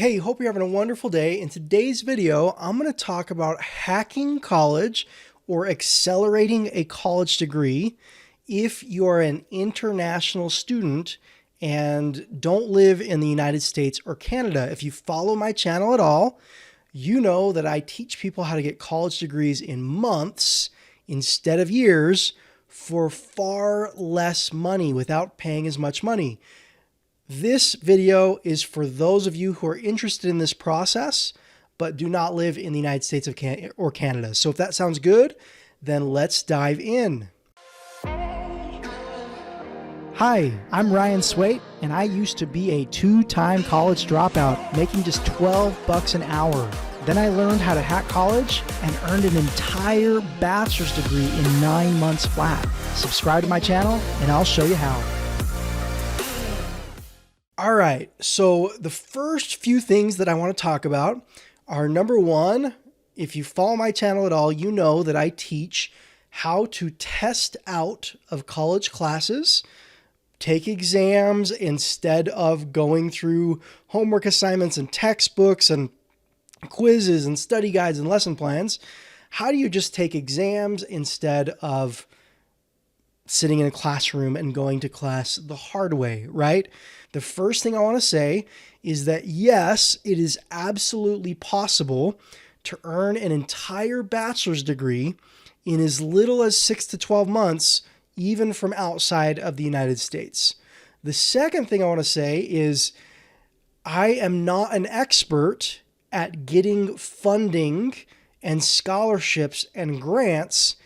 Hey, hope you're having a wonderful day. In today's video, I'm going to talk about hacking college or accelerating a college degree if you're an international student and don't live in the United States or Canada. If you follow my channel at all, you know that I teach people how to get college degrees in months instead of years for far less money without paying as much money. This video is for those of you who are interested in this process, but do not live in the United States or Canada. So if that sounds good, then let's dive in. Hi, I'm Ryan Swayt, and I used to be a two-time college dropout, making just $12 an hour. Then I learned how to hack college and earned an entire bachelor's degree in 9 months flat. Subscribe to my channel, and I'll show you how. All right, so the first few things that I want to talk about are, number one, if you follow my channel at all, you know that I teach how to test out of college classes, take exams instead of going through homework assignments and textbooks and quizzes and study guides and lesson plans. How do you just take exams instead of sitting in a classroom and going to class the hard way, right? The first thing I want to say is that yes, it is absolutely possible to earn an entire bachelor's degree in as little as 6 to 12 months, even from outside of the United States. The second thing I want to say is I am not an expert at getting funding and scholarships and grants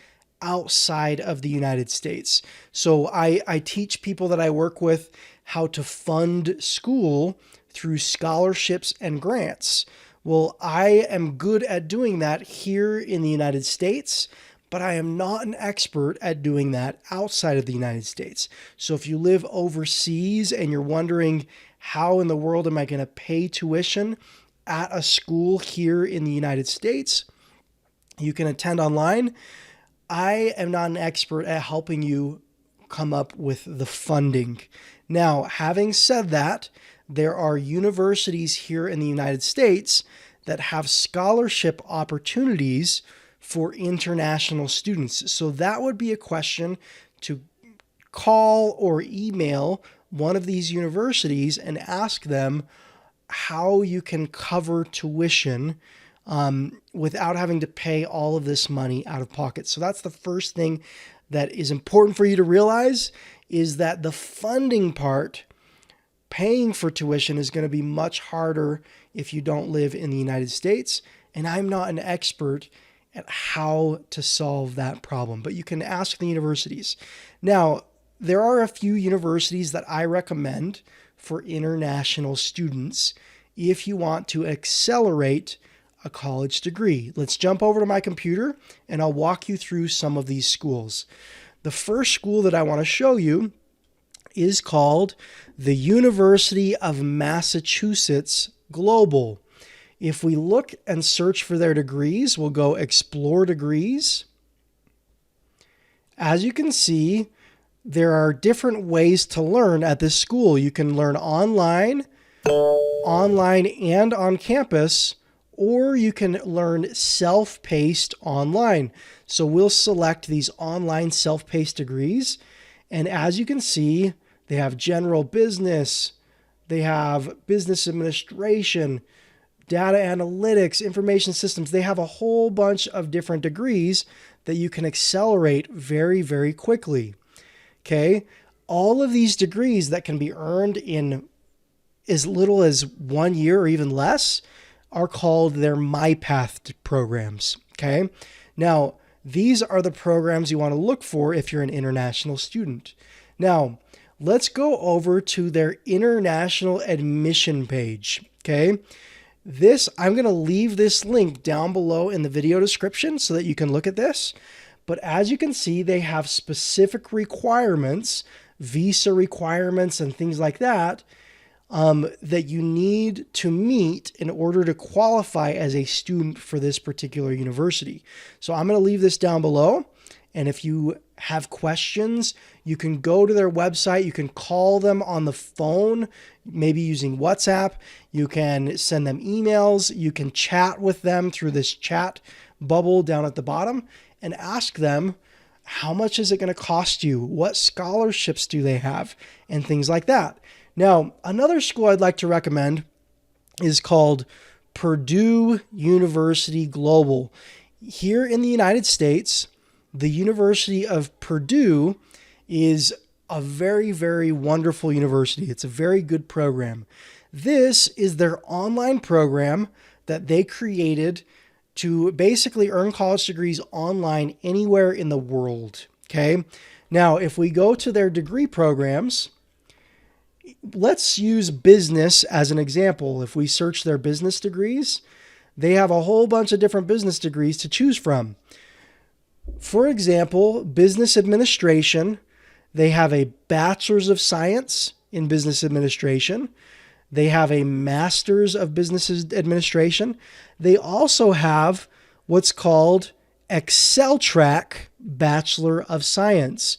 outside of the United States. So I teach people that I work with how to fund school through scholarships and grants. Well, I am good at doing that here in the United States, but I am not an expert at doing that outside of the United States. So if you live overseas and you're wondering how in the world am I going to pay tuition at a school here in the United States, you can attend online. I am not an expert at helping you come up with the funding. Now, having said that, there are universities here in the United States that have scholarship opportunities for international students. So that would be a question to call or email one of these universities and ask them how you can cover tuition without having to pay all of this money out of pocket. So that's the first thing that is important for you to realize, is that the funding part, paying for tuition, is going to be much harder if you don't live in the United States. And I'm not an expert at how to solve that problem, but you can ask the universities. Now, there are a few universities that I recommend for international students if you want to accelerate a college degree. Let's jump over to my computer and I'll walk you through some of these schools. The first school that I want to show you is called the University of Massachusetts Global. If we look and search for their degrees, we'll go Explore Degrees. As you can see, there are different ways to learn at this school. You can learn online and on campus, or you can learn self-paced online. So we'll select these online self-paced degrees. And as you can see, they have general business, they have business administration, data analytics, information systems. They have a whole bunch of different degrees that you can accelerate very, very quickly. Okay. All of these degrees that can be earned in as little as 1 year or even less are called their MyPath programs. Okay. Now, these are the programs you want to look for if you're an international student. Now, let's go over to their international admission page. Okay. I'm going to leave this link down below in the video description so that you can look at this. But as you can see, they have specific requirements, visa requirements and things like that, that you need to meet in order to qualify as a student for this particular university. So I'm going to leave this down below And if you have questions, you can go to their website. You can call them on the phone, maybe using WhatsApp. You can send them emails. You can chat with them through this chat bubble down at the bottom and ask them, how much is it going to cost you? What scholarships do they have? And things like that. Now, another school I'd like to recommend is called Purdue University Global. Here in the United States, the University of Purdue is a very, very wonderful university. It's a very good program. This is their online program that they created to basically earn college degrees online anywhere in the world. Okay. Now, if we go to their degree programs, let's use business as an example. If we search their business degrees, they have a whole bunch of different business degrees to choose from. For example, business administration, they have a Bachelor's of Science in Business Administration. They have a Master's of Business Administration. They also have what's called Excel Track Bachelor of Science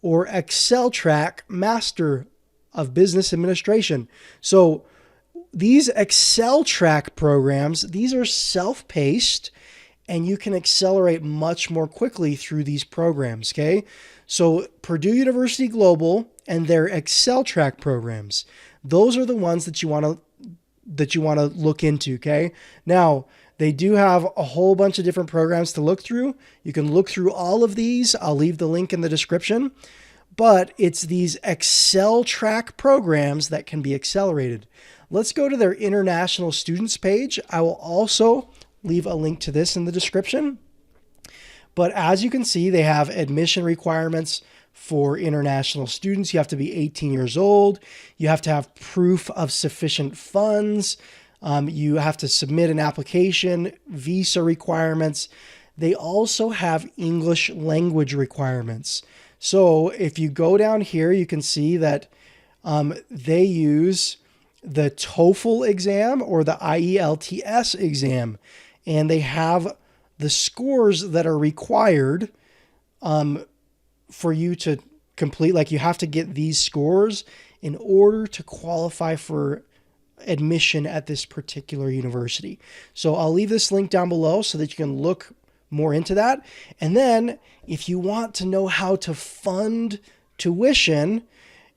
or Excel Track Master of Business Administration. So these Excel Track programs, these are self-paced, and you can accelerate much more quickly through these programs, okay? So Purdue University Global and their Excel Track programs, those are the ones that you want to look into, okay? Now, they do have a whole bunch of different programs to look through. You can look through all of these. I'll leave the link in the description. But it's these Excel Track programs that can be accelerated. Let's go to their international students page. I will also leave a link to this in the description. But as you can see, they have admission requirements for international students. You have to be 18 years old. You have to have proof of sufficient funds. You have to submit an application, visa requirements. They also have English language requirements. So if you go down here, you can see that they use the TOEFL exam or the IELTS exam, and they have the scores that are required for you to complete. Like, you have to get these scores in order to qualify for admission at this particular university. So I'll leave this link down below so that you can look more into that. And then if you want to know how to fund tuition,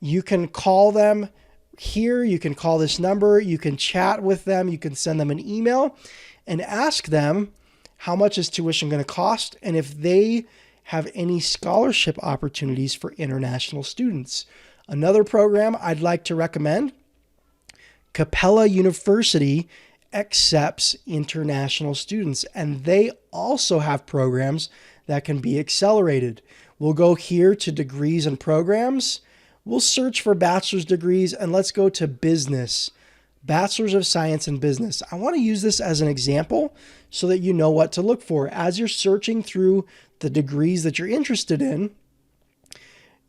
you can call them here. You can call this number. You can chat with them. You can send them an email and ask them how much is tuition going to cost and if they have any scholarship opportunities for international students. Another program I'd like to recommend, Capella University accepts international students, and they also have programs that can be accelerated. We'll go here to degrees and programs. We'll search for bachelor's degrees, and let's go to business, Bachelor's of Science in Business. I want to use this as an example so that you know what to look for. As you're searching through the degrees that you're interested in,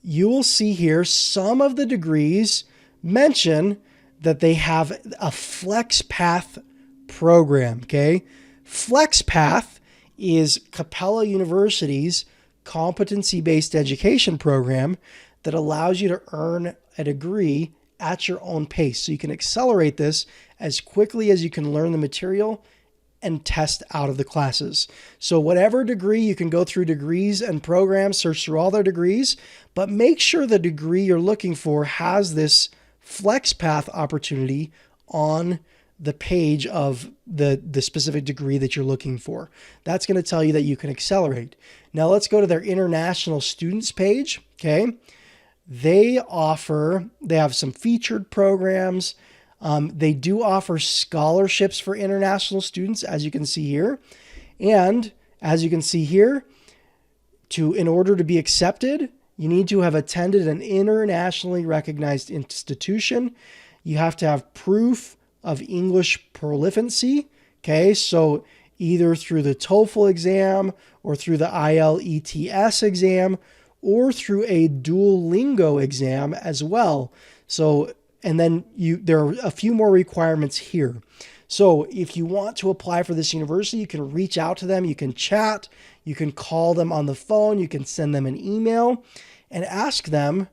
you will see here some of the degrees mention that they have a FlexPath program, okay? FlexPath is Capella University's competency-based education program that allows you to earn a degree at your own pace. So you can accelerate this as quickly as you can learn the material and test out of the classes. So whatever degree, you can go through degrees and programs, search through all their degrees, but make sure the degree you're looking for has this FlexPath opportunity on the page of the specific degree that you're looking for. That's going to tell you that you can accelerate. Now let's go to their international students page. Okay. They have some featured programs. They do offer scholarships for international students, as you can see here. And as you can see here, in order to be accepted, you need to have attended an internationally recognized institution. You have to have proof of English proficiency. Okay, so either through the TOEFL exam or through the IELTS exam or through a Duolingo exam as well. So, and then there are a few more requirements here. So if you want to apply for this university, you can reach out to them, you can chat, you can call them on the phone, you can send them an email and ask them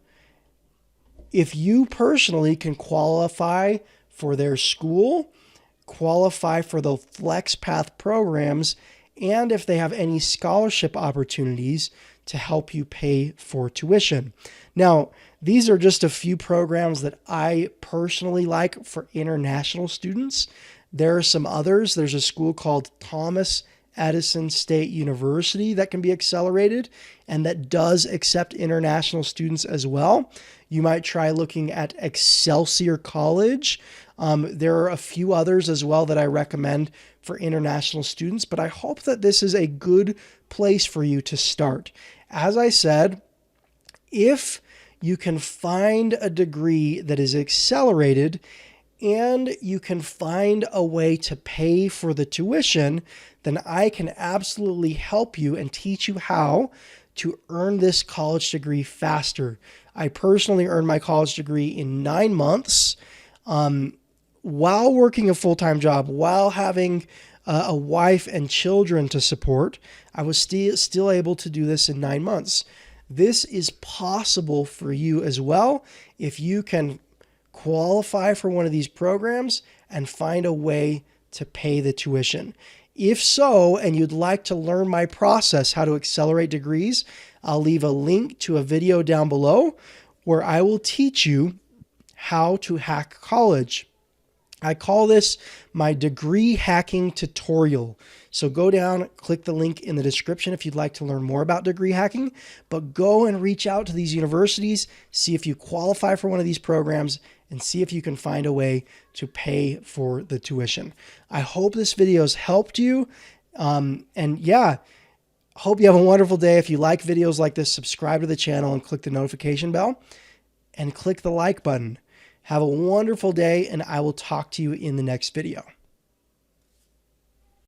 if you personally can qualify for their school, qualify for the FlexPath programs, and if they have any scholarship opportunities to help you pay for tuition. Now, these are just a few programs that I personally like for international students. There are some others. There's a school called Thomas Edison State University that can be accelerated and that does accept international students as well. You might try looking at Excelsior College. There are a few others as well that I recommend for international students, but I hope that this is a good place for you to start. As I said, if you can find a degree that is accelerated and you can find a way to pay for the tuition, then I can absolutely help you and teach you how to earn this college degree faster. I personally earned my college degree in 9 months while working a full-time job, while having a wife and children to support. I was still able to do this in 9 months. This is possible for you as well if you can qualify for one of these programs and find a way to pay the tuition. If so, and you'd like to learn my process, how to accelerate degrees, I'll leave a link to a video down below where I will teach you how to hack college. I call this my degree hacking tutorial. So go down, click the link in the description if you'd like to learn more about degree hacking, but go and reach out to these universities, see if you qualify for one of these programs, and see if you can find a way to pay for the tuition. I hope this video has helped you. And yeah, hope you have a wonderful day. If you like videos like this, subscribe to the channel and click the notification bell and click the like button. Have a wonderful day, and I will talk to you in the next video.